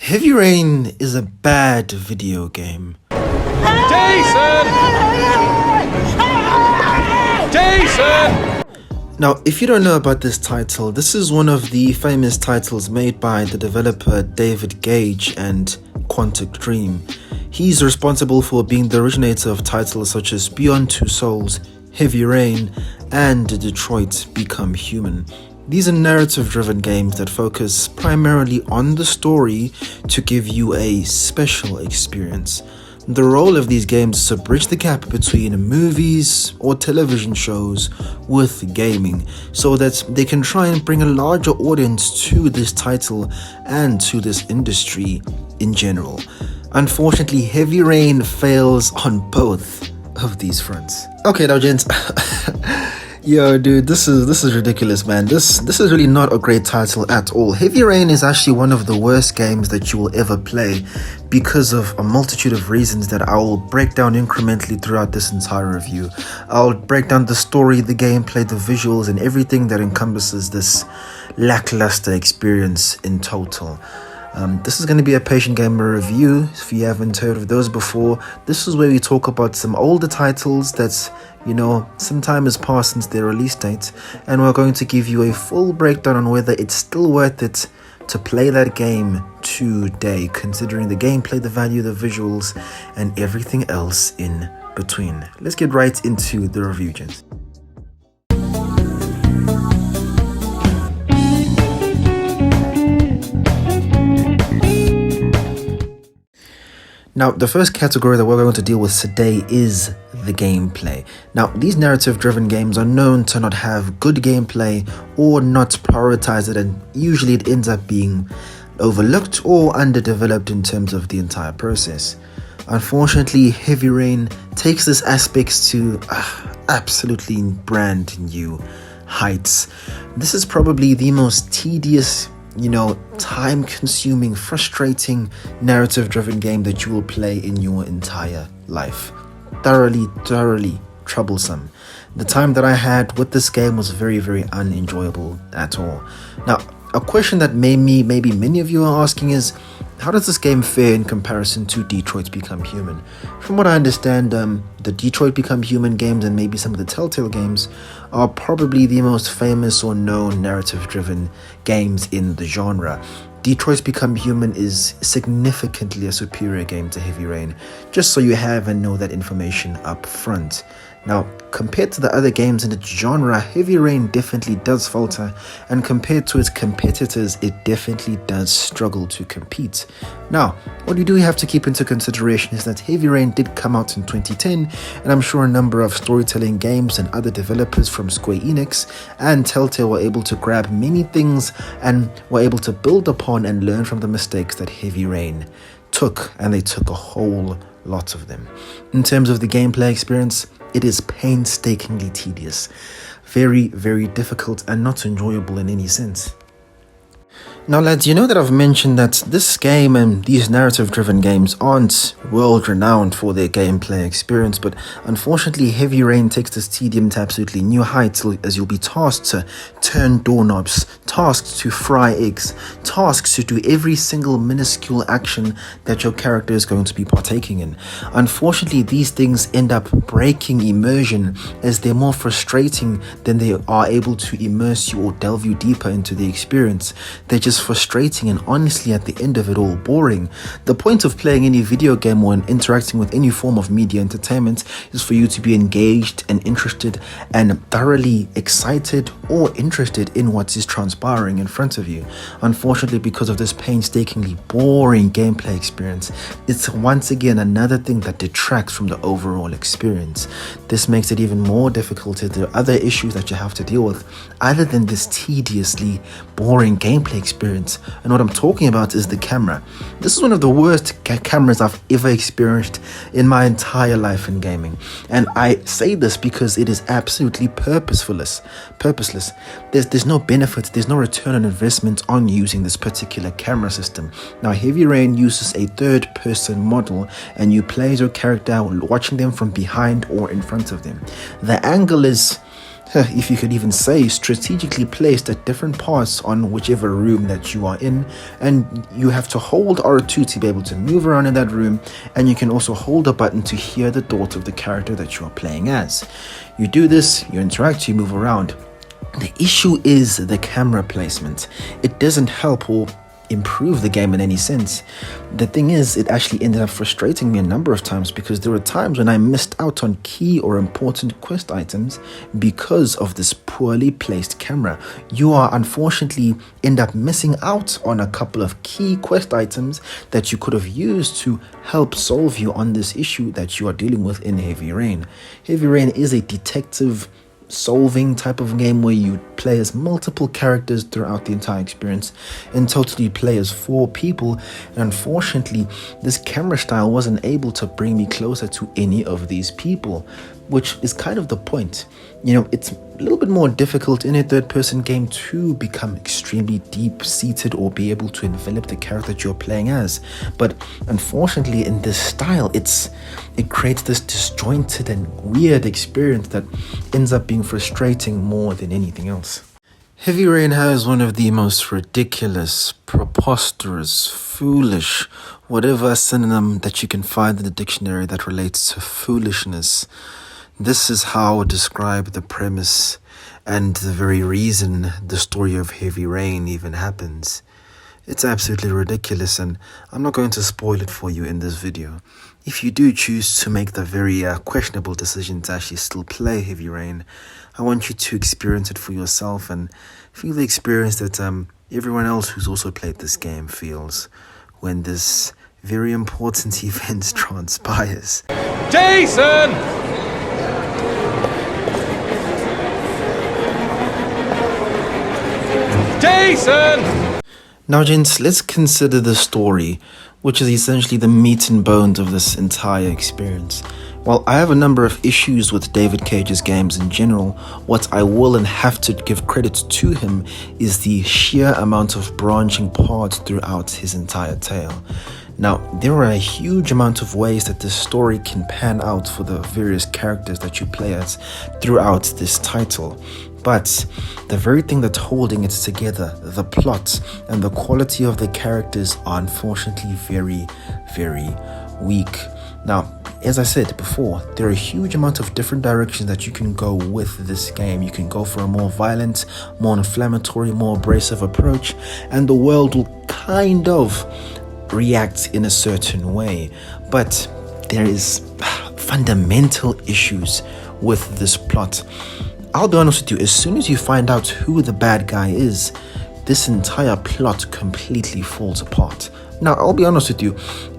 Heavy Rain is a bad video game. Jason! Jason! Now, if you don't know about this title, this is one of the famous titles made by the developer Davidcage and Quantic Dream. He's responsible for being the originator of titles such as Beyond Two Souls, Heavy Rain, and Detroit Become Human. These are narrative-driven games that focus primarily on the story to give you a special experience. The role of these games is to bridge the gap between movies or television shows with gaming, so that they can try and bring a larger audience to this title and to this industry in general. Unfortunately, Heavy Rain fails on both of these fronts. Okay now gents, yo dude, this is ridiculous, man. This is really not a great title at all. Heavy Rain is actually one of the worst games that you will ever play because of a multitude of reasons that I will break down incrementally throughout this entire review. I'll break down the story, the gameplay, the visuals, and everything that encompasses this lackluster experience in total. This is going to be a patient gamer review. If you haven't heard of those before, this is where we talk about some older titles that's, some time has passed since their release date, and we're going to give you a full breakdown on whether it's still worth it to play that game today, considering the gameplay, the value, the visuals, and everything else in between. Let's get right into the review, gents. Now, the first category that we're going to deal with today is the gameplay. Now, these narrative-driven games are known to not have good gameplay or not prioritize it, and usually it ends up being overlooked or underdeveloped in terms of the entire process. Unfortunately, Heavy Rain takes this aspects to absolutely brand new heights. This is probably the most tedious, time-consuming, frustrating, narrative-driven game that you will play in your entire life. Thoroughly troublesome. The time that I had with this game was very unenjoyable at all. Now, a question that maybe many of you are asking is, how does this game fare in comparison to Detroit Become Human? From what I understand, the Detroit Become Human games and maybe some of the Telltale games are probably the most famous or known narrative-driven games in the genre. Detroit Become Human is significantly a superior game to Heavy Rain, just so you have and know that information up front. Now, compared to the other games in its genre, Heavy Rain definitely does falter, and compared to its competitors, it definitely does struggle to compete. Now, what you do have to keep into consideration is that Heavy Rain did come out in 2010, and I'm sure a number of storytelling games and other developers from Square Enix and Telltale were able to grab many things and were able to build upon and learn from the mistakes that Heavy Rain took, and they took a whole lot of them. In terms of the gameplay experience, it is painstakingly tedious, very difficult, and not enjoyable in any sense. Now lads, you know that I've mentioned that this game and these narrative-driven games aren't world-renowned for their gameplay experience, but unfortunately Heavy Rain takes this tedium to absolutely new heights, as you'll be tasked to turn doorknobs, tasked to fry eggs, tasked to do every single minuscule action that your character is going to be partaking in. Unfortunately, these things end up breaking immersion, as they're more frustrating than they are able to immerse you or delve you deeper into the experience. They're just frustrating and honestly at the end of it all boring. The point of playing any video game or interacting with any form of media entertainment is for you to be engaged and interested and thoroughly excited or interested in what is transpiring in front of you. Unfortunately, because of this painstakingly boring gameplay experience, it's once again another thing that detracts from the overall experience. This makes it even more difficult. There are other issues that you have to deal with other than this tediously boring gameplay experience, and what I'm talking about is the camera. This is one of the worst cameras I've ever experienced in my entire life in gaming, and I say this because it is absolutely purposeless. There's no benefit, there's no return on investment on using this particular camera system. Now, Heavy Rain uses a third-person model, and you play as your character watching them from behind or in front of them. The angle is if you could even say, strategically placed at different parts on whichever room that you are in, and you have to hold R2 to be able to move around in that room, and you can also hold a button to hear the thoughts of the character that you are playing as. You do this, you interact, you move around. The issue is the camera placement. It doesn't help or improve the game in any sense. The thing is, it actually ended up frustrating me a number of times because there were times when I missed out on key or important quest items because of this poorly placed camera. You are unfortunately end up missing out on a couple of key quest items that you could have used to help solve you on this issue that you are dealing with in Heavy Rain. Heavy Rain is a detective solving type of game where you play as multiple characters throughout the entire experience. In total, you play as 4 people, and unfortunately this camera style wasn't able to bring me closer to any of these people, which is kind of the point. You know, it's a little bit more difficult in a third-person game to become extremely deep-seated or be able to envelop the character that you're playing as. But unfortunately, in this style, it creates this disjointed and weird experience that ends up being frustrating more than anything else. Heavy Rain has one of the most ridiculous, preposterous, foolish, whatever synonym that you can find in the dictionary that relates to foolishness. This is how I describe the premise and the very reason the story of Heavy Rain even happens. It's absolutely ridiculous, and I'm not going to spoil it for you in this video. If you do choose to make the very questionable decision to actually still play Heavy Rain, I want you to experience it for yourself and feel the experience that everyone else who's also played this game feels when this very important event transpires. Jason! Jason! Now, gents, let's consider the story, which is essentially the meat and bones of this entire experience. While I have a number of issues with David Cage's games in general, what I will and have to give credit to him is the sheer amount of branching parts throughout his entire tale. Now, there are a huge amount of ways that this story can pan out for the various characters that you play as throughout this title. But the very thing that's holding it together, the plot and the quality of the characters, are unfortunately very, very weak. Now, as I said before, there are a huge amount of different directions that you can go with this game. You can go for a more violent, more inflammatory, more abrasive approach, and the world will kind of react in a certain way. But there is fundamental issues with this plot. I'll be honest with you, as soon as you find out who the bad guy is, this entire plot completely falls apart. Now, I'll be honest with you,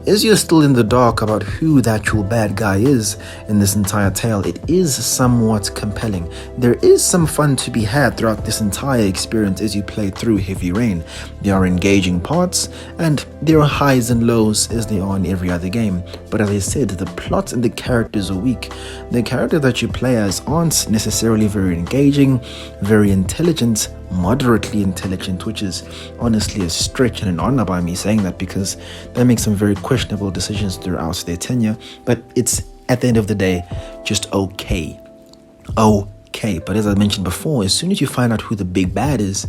as you're still in the dark about who the actual bad guy is in this entire tale, it is somewhat compelling. There is some fun to be had throughout this entire experience as you play through Heavy Rain. There are engaging parts, and there are highs and lows as they are in every other game. But as I said, the plot and the characters are weak. The characters that you play as aren't necessarily very engaging, very intelligent, moderately intelligent, which is honestly a stretch and an honor by me saying that, because they make some very questionable decisions throughout their tenure, but it's at the end of the day just okay. But as I mentioned before, as soon as you find out who the big bad is,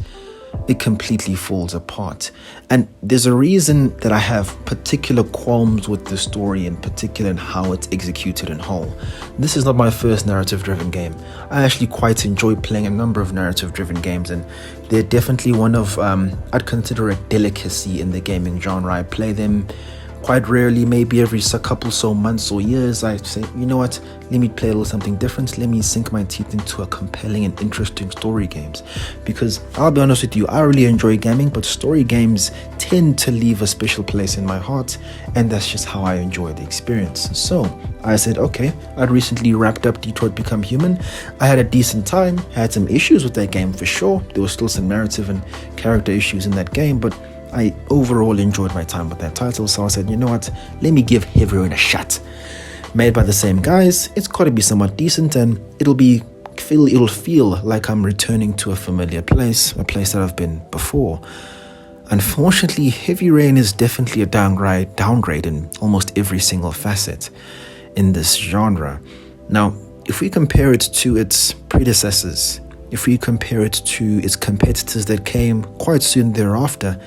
it completely falls apart. And there's a reason that I have particular qualms with the story, in particular in how it's executed in whole. This is not my first narrative-driven game. I actually quite enjoy playing a number of narrative-driven games, and they're definitely one of, I'd consider a delicacy in the gaming genre. I play them quite rarely, maybe every couple so months or years. I say, you know what, let me play a little something different. Let me sink my teeth into a compelling and interesting story games. Because I'll be honest with you, I really enjoy gaming, but story games tend to leave a special place in my heart, and that's just how I enjoy the experience. So I said, okay, I'd recently wrapped up Detroit Become Human. I had a decent time, had some issues with that game for sure. There was still some narrative and character issues in that game, but I overall enjoyed my time with that title, so I said, you know what, let me give Heavy Rain a shot. Made by the same guys, it's got to be somewhat decent, and it'll feel like I'm returning to a familiar place, a place that I've been before. Unfortunately, Heavy Rain is definitely a downgrade in almost every single facet in this genre. Now, if we compare it to its predecessors, if we compare it to its competitors that came quite soon thereafter,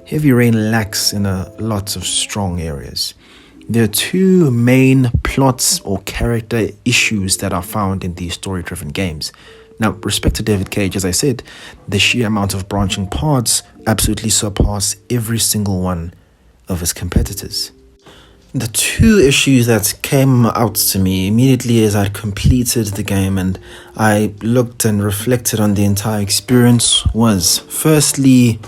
Heavy Rain lacks in a lot of strong areas. There are two main plots or character issues that are found in these story-driven games. Now, respect to David Cage, as I said, the sheer amount of branching paths absolutely surpass every single one of his competitors. The two issues that came out to me immediately as I completed the game and I looked and reflected on the entire experience was, firstly,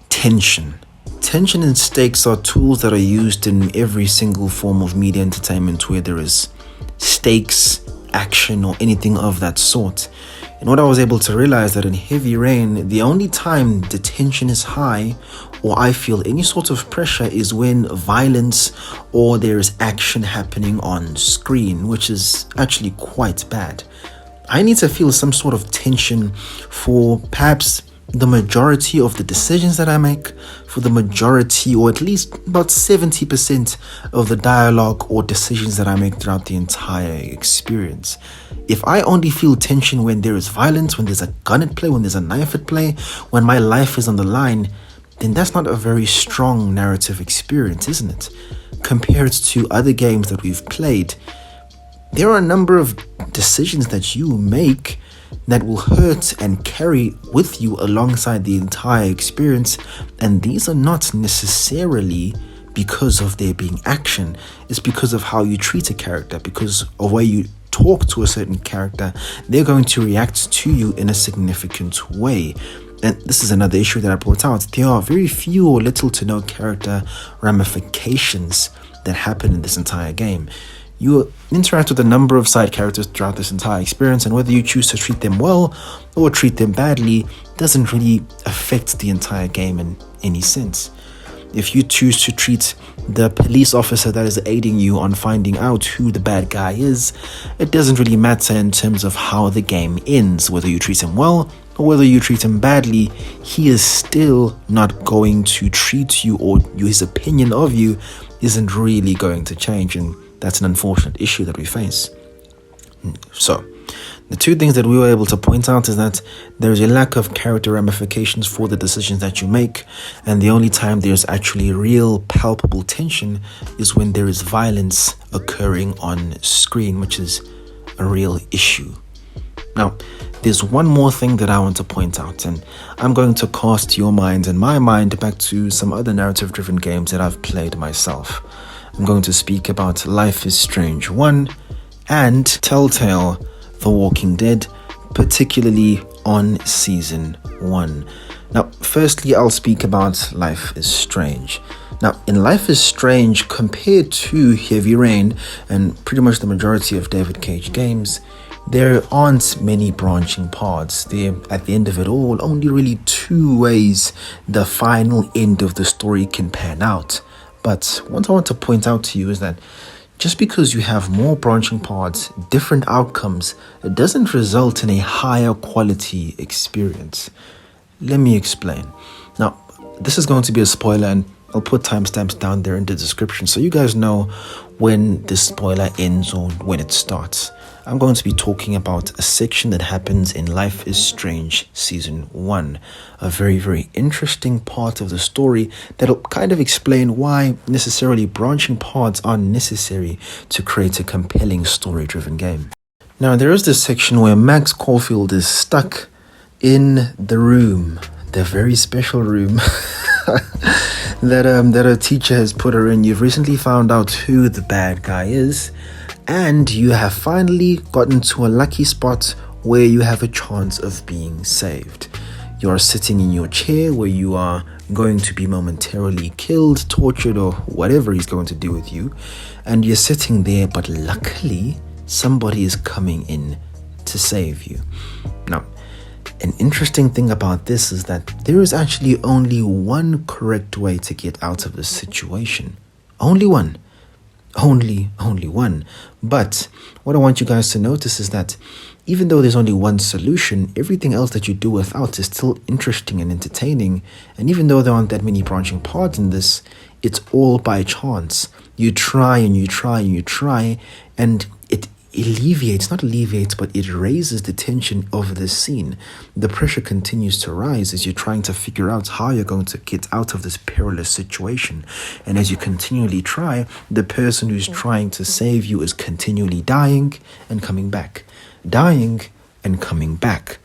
tension. Tension and stakes are tools that are used in every single form of media entertainment where there is stakes, action, or anything of that sort. And what I was able to realize that in Heavy Rain, the only time the tension is high or I feel any sort of pressure is when violence or there is action happening on screen, which is actually quite bad. I need to feel some sort of tension for perhaps the majority of the decisions that I make, for the majority or at least about 70% of the dialogue or decisions that I make throughout the entire experience. If I only feel tension when there is violence, when there's a gun at play, when there's a knife at play, when my life is on the line, then that's not a very strong narrative experience, isn't it? Compared to other games that we've played, there are a number of decisions that you make that will hurt and carry with you alongside the entire experience, and these are not necessarily because of there being action. It's because of how you treat a character, because of where you talk to a certain character. They're going to react to you in a significant way. And this is another issue that I brought out. There are very few or little to no character ramifications that happen in this entire game. You interact with a number of side characters throughout this entire experience, and whether you choose to treat them well or treat them badly doesn't really affect the entire game in any sense. If you choose to treat the police officer that is aiding you on finding out who the bad guy is, it doesn't really matter in terms of how the game ends. Whether you treat him well or whether you treat him badly, he is still not going to treat you, or his opinion of you isn't really going to change, and that's an unfortunate issue that we face. So, the two things that we were able to point out is that there is a lack of character ramifications for the decisions that you make, and the only time there's actually real palpable tension is when there is violence occurring on screen, which is a real issue. Now, there's one more thing that I want to point out, and I'm going to cast your mind and my mind back to some other narrative-driven games that I've played myself. I'm going to speak about Life is Strange 1 and Telltale, The Walking Dead, particularly on Season 1. Now, firstly, I'll speak about Life is Strange. Now, in Life is Strange, compared to Heavy Rain and pretty much the majority of David Cage games, there aren't many branching paths. There, at the end of it all, only really two ways the final end of the story can pan out. But what I want to point out to you is that just because you have more branching paths, different outcomes, it doesn't result in a higher quality experience. Let me explain. Now, this is going to be a spoiler, and I'll put timestamps down there in the description so you guys know when this spoiler ends or when it starts. I'm going to be talking about a section that happens in Life is Strange Season 1. A very, very interesting part of the story that'll kind of explain why necessarily branching paths are necessary to create a compelling story-driven game. Now, there is this section where Max Caulfield is stuck in the room, the very special room that a teacher has put her in. You've recently found out who the bad guy is, and you have finally gotten to a lucky spot where you have a chance of being saved. You're sitting in your chair where you are going to be momentarily killed, tortured, or whatever he's going to do with you, and you're sitting there, but luckily somebody is coming in to save you. Now, an interesting thing about this is that there is actually only one correct way to get out of this situation. Only one. Only one. But what I want you guys to notice is that even though there's only one solution, everything else that you do without is still interesting and entertaining. And even though there aren't that many branching paths in this, it's all by chance. You try and you try and you try, and it not alleviates, but it raises the tension of the scene. The pressure continues to rise as you're trying to figure out how you're going to get out of this perilous situation. And as you continually try, the person who's trying to save you is continually dying and coming back. Dying and coming back.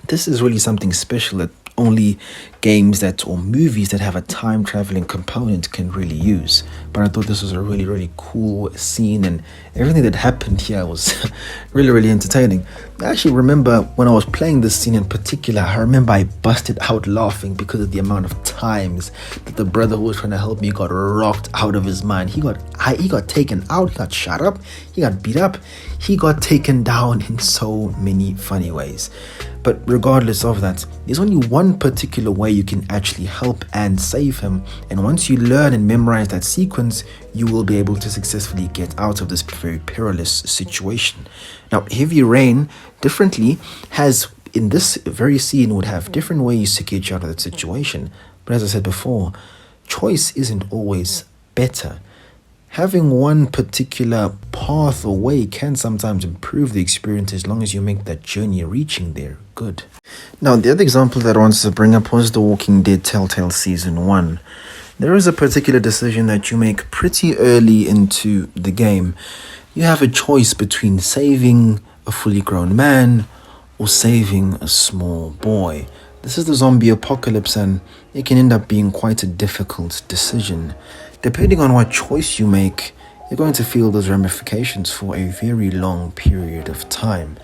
This is really something special that only games or movies that have a time traveling component can really use. But I thought this was a really, really cool scene, and everything that happened here was really, really entertaining. I actually remember when I was playing this scene in particular, I remember I busted out laughing because of the amount of times that the brother who was trying to help me got rocked out of his mind. He got taken out, he got shot up, he got beat up, he got taken down in so many funny ways. But regardless of that, there's only one particular way you can actually help and save him. And once you learn and memorize that sequence, you will be able to successfully get out of this very perilous situation. Now, heavyrain, differently, has in this very scene would have different ways to get you out of that situation. But as I said before, choice isn't always better. Having one particular path or way can sometimes improve the experience as long as you make that journey reaching there good. Now, the other example that I wanted to bring up was The Walking Dead Telltale Season 1. There is a particular decision that you make pretty early into the game. You have a choice between saving a fully grown man or saving a small boy. This is the zombie apocalypse, and it can end up being quite a difficult decision. Depending on what choice you make, you're going to feel those ramifications for a very long period of time.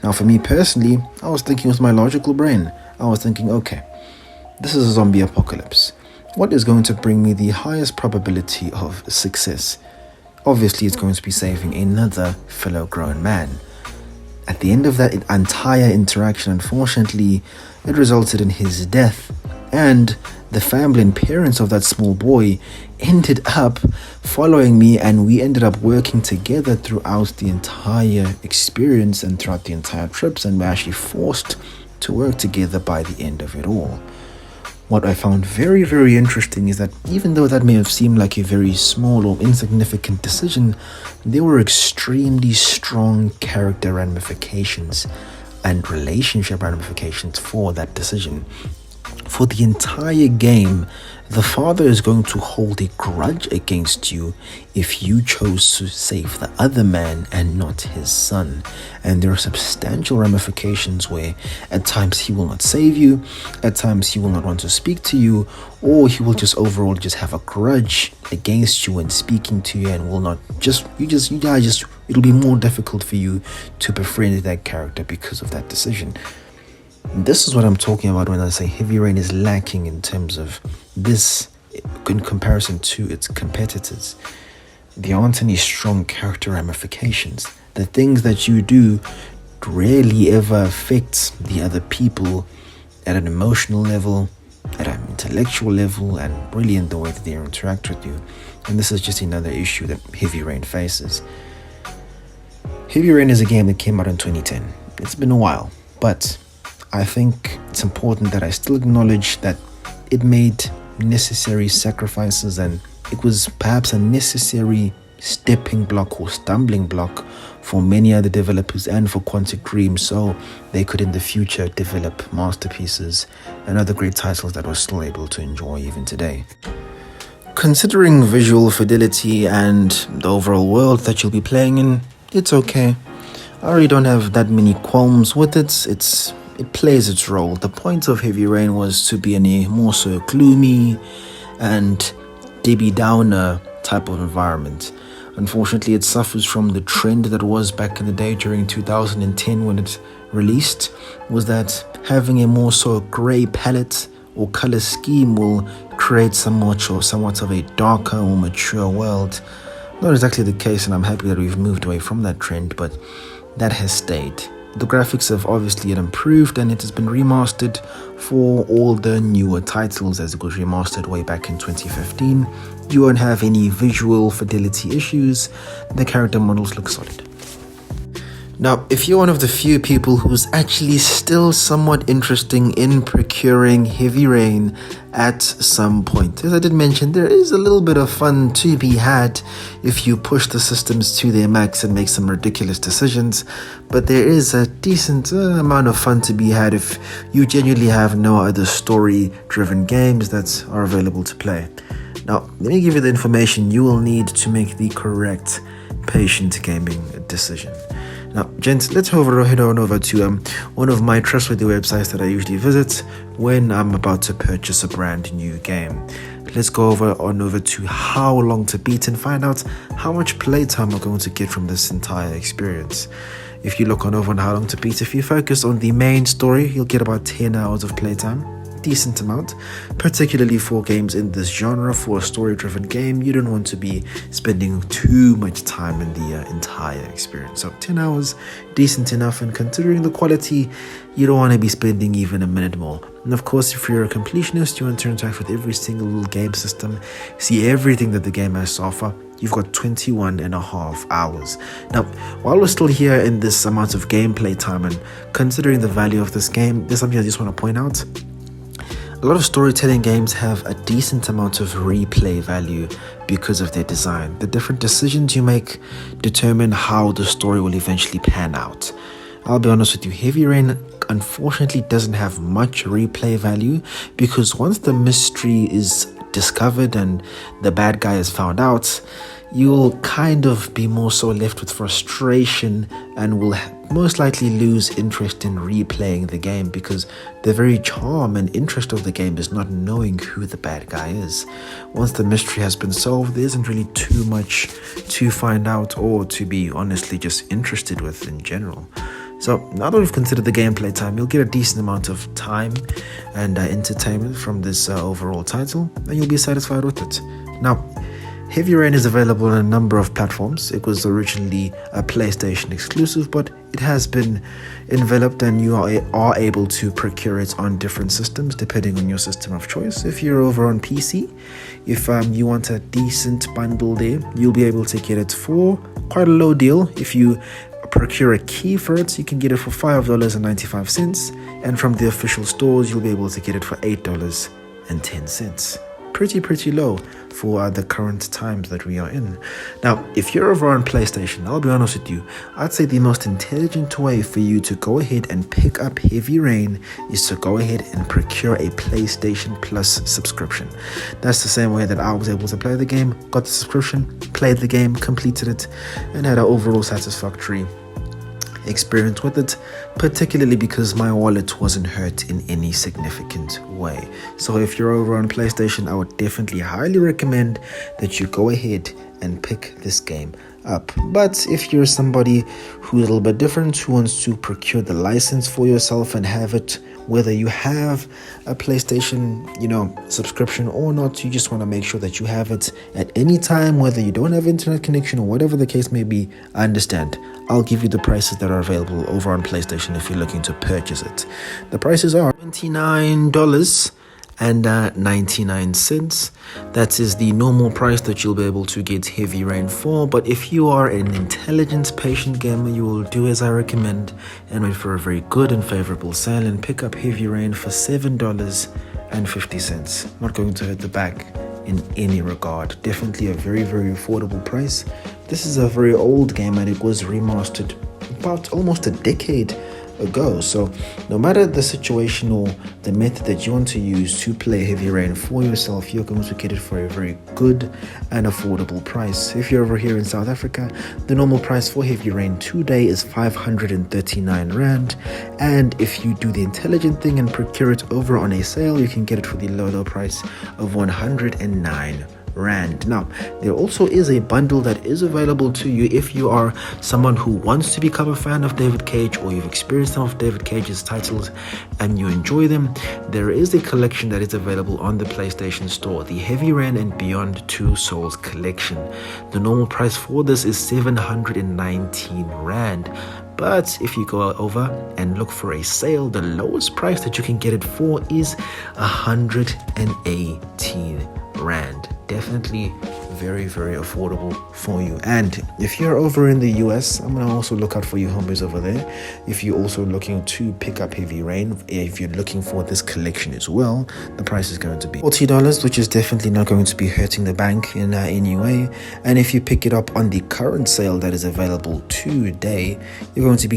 Now, for me personally, I was thinking with my logical brain. I was thinking, okay, this is a zombie apocalypse. What is going to bring me the highest probability of success? Obviously, it's going to be saving another fellow grown man. At the end of that entire interaction, unfortunately, it resulted in his death, and the family and parents of that small boy ended up following me, and we ended up working together throughout the entire experience and throughout the entire trips, and we're actually forced to work together by the end of it all. What I found very, very interesting is that even though that may have seemed like a very small or insignificant decision, there were extremely strong character ramifications and relationship ramifications for that decision. For the entire game, the father is going to hold a grudge against you if you chose to save the other man and not his son. And there are substantial ramifications where at times he will not save you, at times he will not want to speak to you, or he will just overall just have a grudge against you when speaking to you, and will not it'll be more difficult for you to befriend that character because of that decision. This is what I'm talking about when I say heavyrain is lacking in terms of this in comparison to its competitors. There aren't any strong character ramifications. The things that you do rarely ever affect the other people at an emotional level, at an intellectual level, and really in the way that they interact with you. And this is just another issue that heavyrain faces. Heavyrain is a game that came out in 2010. It's been a while, but I think it's important that I still acknowledge that it made necessary sacrifices, and it was perhaps a necessary stepping block or stumbling block for many other developers and for Quantic Dream, so they could in the future develop masterpieces and other great titles that we're still able to enjoy even today. Considering visual fidelity and the overall world that you'll be playing in, it's okay. I really don't have that many qualms with it. It plays its role. The point of heavyrain was to be in a more so gloomy and Debbie Downer type of environment. Unfortunately, it suffers from the trend that was back in the day during 2010 when it released, was that having a more so grey palette or color scheme will create somewhat of a darker or mature world. Not exactly the case, and I'm happy that we've moved away from that trend, but that has stayed. The graphics have obviously improved, and it has been remastered for all the newer titles as it was remastered way back in 2015. You won't have any visual fidelity issues. The character models look solid. Now, if you're one of the few people who's actually still somewhat interesting in procuring Heavy Rain at some point, as I did mention, there is a little bit of fun to be had if you push the systems to their max and make some ridiculous decisions, but there is a decent amount of fun to be had if you genuinely have no other story-driven games that are available to play. Now, let me give you the information you will need to make the correct patient gaming decision. Now, gents, let's head on over to one of my trustworthy websites that I usually visit when I'm about to purchase a brand new game. Let's go over to How Long to Beat and find out how much playtime we're going to get from this entire experience. If you look on How Long to Beat, if you focus on the main story, you'll get about 10 hours of playtime. Decent amount, particularly for games in this genre. For a story-driven game, you don't want to be spending too much time in the entire experience. So 10 hours, decent enough, and considering the quality, you don't want to be spending even a minute more. And of course, if you're a completionist, you want to interact with every single little game system, see everything that the game has to offer, you've got 21 and a half hours. Now, while we're still here in this amount of gameplay time and considering the value of this game, there's something I just want to point out. A lot of storytelling games have a decent amount of replay value because of their design. The different decisions you make determine how the story will eventually pan out. I'll be honest with you, Heavy Rain unfortunately doesn't have much replay value because once the mystery is discovered and the bad guy is found out, you'll kind of be more so left with frustration and will most likely lose interest in replaying the game because the very charm and interest of the game is not knowing who the bad guy is. Once the mystery has been solved, there isn't really too much to find out or to be honestly just interested with in general. So now that we've considered the gameplay time, you'll get a decent amount of time and entertainment from this overall title, and you'll be satisfied with it. Now, Heavy Rain is available on a number of platforms. It was originally a PlayStation exclusive, but it has been enveloped and you are able to procure it on different systems depending on your system of choice. If you're over on PC, if you want a decent bundle there, you'll be able to get it for quite a low deal. If you procure a key for it, you can get it for $5.95, and from the official stores, you'll be able to get it for $8.10. Pretty low for the current times that we are in. Now, if you're over on PlayStation, I'll be honest with you, I'd say the most intelligent way for you to go ahead and pick up Heavy Rain is to go ahead and procure a PlayStation Plus subscription. That's the same way that I was able to play the game, got the subscription, played the game, completed it, and had an overall satisfactory experience with it, particularly because my wallet wasn't hurt in any significant way. So if you're over on PlayStation, I would definitely highly recommend that you go ahead and pick this game up. But if you're somebody who's a little bit different, who wants to procure the license for yourself and have it, whether you have a PlayStation, subscription or not, you just want to make sure that you have it at any time, whether you don't have internet connection or whatever the case may be, I understand. I'll give you the prices that are available over on PlayStation if you're looking to purchase it. The prices are $29.99. That is the normal price that you'll be able to get Heavy Rain for, but if you are an intelligent, patient gamer, you will do as I recommend and wait for a very good and favorable sale and pick up Heavy Rain for $7.50. Not going to hurt the back in any regard. Definitely a very affordable price. This is a very old game and it was remastered about almost a decade ago, so no matter the situation or the method that you want to use to play Heavy Rain for yourself, you're going to get it for a very good and affordable price. If you're over here in South Africa, the normal price for Heavy Rain today is 539 Rand, and if you do the intelligent thing and procure it over on a sale, you can get it for the low price of 109 Rand. Now, there also is a bundle that is available to you if you are someone who wants to become a fan of David Cage or you've experienced some of David Cage's titles and you enjoy them. There is a collection that is available on the PlayStation Store, the Heavy Rain and Beyond Two Souls collection. The normal price for this is 719 Rand. But if you go over and look for a sale, the lowest price that you can get it for is 118 Rand. Definitely very, very affordable for you. And if you're over in the US, I'm gonna also look out for you homies over there. If you're also looking to pick up Heavy Rain, if you're looking for this collection as well, the price is going to be $40, which is definitely not going to be hurting the bank in any way. And if you pick it up on the current sale that is available today, you're going to be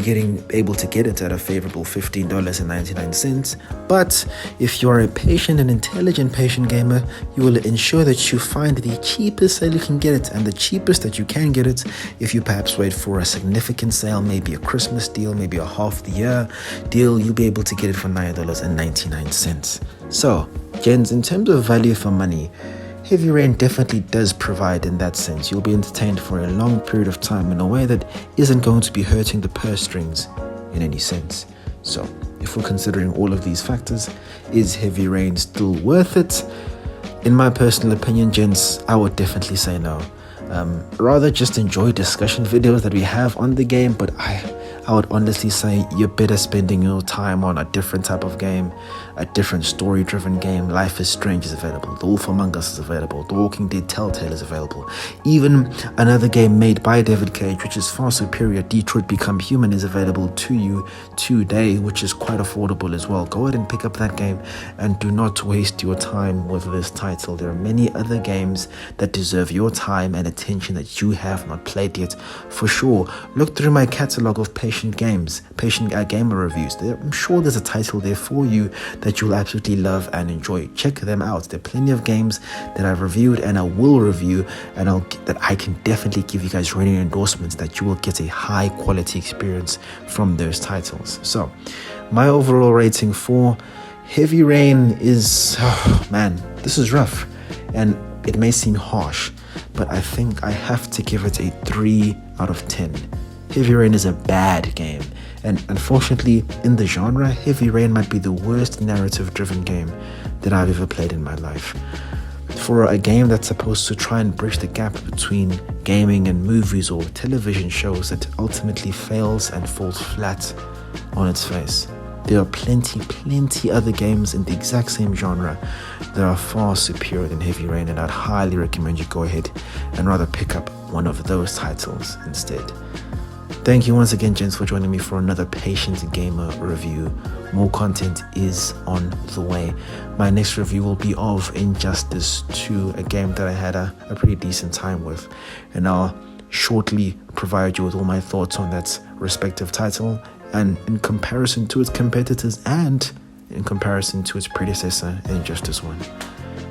able to get it at a favorable $15.99. But if you are a patient and intelligent patient gamer, you will ensure that you find the cheapest that you can get it, and the cheapest that you can get it, if you perhaps wait for a significant sale, maybe a Christmas deal, maybe a half the year deal, you'll be able to get it for $9.99. So, gents, in terms of value for money, Heavy Rain definitely does provide in that sense. You'll be entertained for a long period of time in a way that isn't going to be hurting the purse strings in any sense. So, if we're considering all of these factors, is Heavy Rain still worth it? In my personal opinion, gents, I would definitely say no. Rather just enjoy discussion videos that we have on the game, but I would honestly say you're better spending your time on a different type of game, a different story-driven game. Life is Strange is available. The Wolf Among Us is available. The Walking Dead Telltale is available. Even another game made by Davidcage, which is far superior, Detroit Become Human, is available to you today, which is quite affordable as well. Go ahead and pick up that game and do not waste your time with this title. There are many other games that deserve your time and attention that you have not played yet. For sure, look through my catalog of patient gamer reviews. I'm sure there's a title there for you that you'll absolutely love and enjoy. Check them out. There are plenty of games that I've reviewed and I will review, and that I can definitely give you guys ringing endorsements that you will get a high quality experience from those titles. So my overall rating for Heavy Rain is, man, this is rough and it may seem harsh, but I think I have to give it a 3 out of 10. Heavy Rain is a bad game, and unfortunately in the genre, Heavy Rain might be the worst narrative-driven game that I've ever played in my life. For a game that's supposed to try and bridge the gap between gaming and movies or television shows, that ultimately fails and falls flat on its face. There are plenty other games in the exact same genre that are far superior than Heavy Rain, and I'd highly recommend you go ahead and rather pick up one of those titles instead. Thank you once again, gents, for joining me for another Patient Gamer review. More content is on the way. My next review will be of Injustice 2, a game that I had a pretty decent time with, and I'll shortly provide you with all my thoughts on that respective title, and in comparison to its competitors and in comparison to its predecessor, Injustice 1.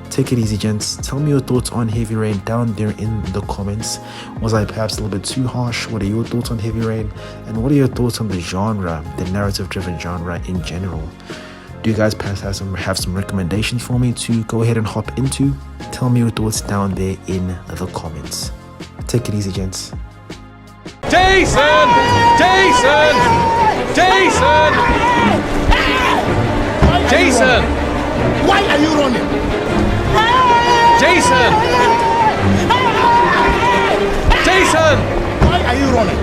Take it easy, gents. Tell me your thoughts on Heavy Rain down there in the comments. Was I perhaps a little bit too harsh? What are your thoughts on Heavy Rain? And what are your thoughts on the genre, the narrative-driven genre in general? Do you guys perhaps have some recommendations for me to go ahead and hop into? Tell me your thoughts down there in the comments. Take it easy, gents. Jason! Jason! Jason! Jason! Why are you running? Jason! Jason! Why are you running?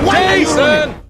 Why are you running? Jason!